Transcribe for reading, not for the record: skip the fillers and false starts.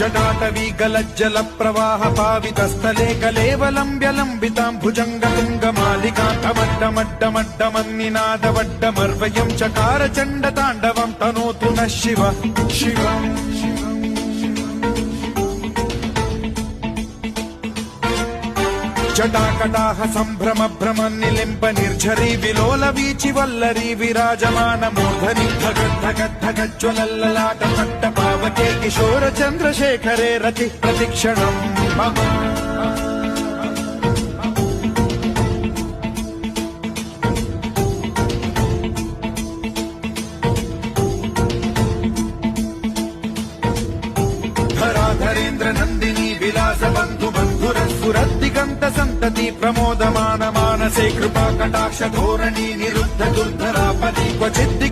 जटाटवी गलज्जल प्रवाह पावितस्थले कलेवलम्ब्यलम्बितां भुजङ्गतुङ्गमालिकान्तमड्डमड्डमड्डमन्निनादवड्डमर्वयं चकार चण्डताण्डवं तनोतु नः शिव शिवम् जटाकटाह सम्भ्रम भ्रमन्निलिम्ब निर्झरी विलोल वीचि वल्लरी विराजमान मूर्धनि धगद्धगद्धगज्ज्वलल्ललाट पट्ट पावके किशोर चन्द्रशेखरे रति प्रतिक्षणम् मम धराधरेन्द्र नन्दिनी विलास बन्धु बन्धुरस्फुरद्दिगन्त सन्तति प्रमोदमान मानसे कृपा कटाक्ष धोरणी निरुद्ध दुर्धरापति क्वचिद्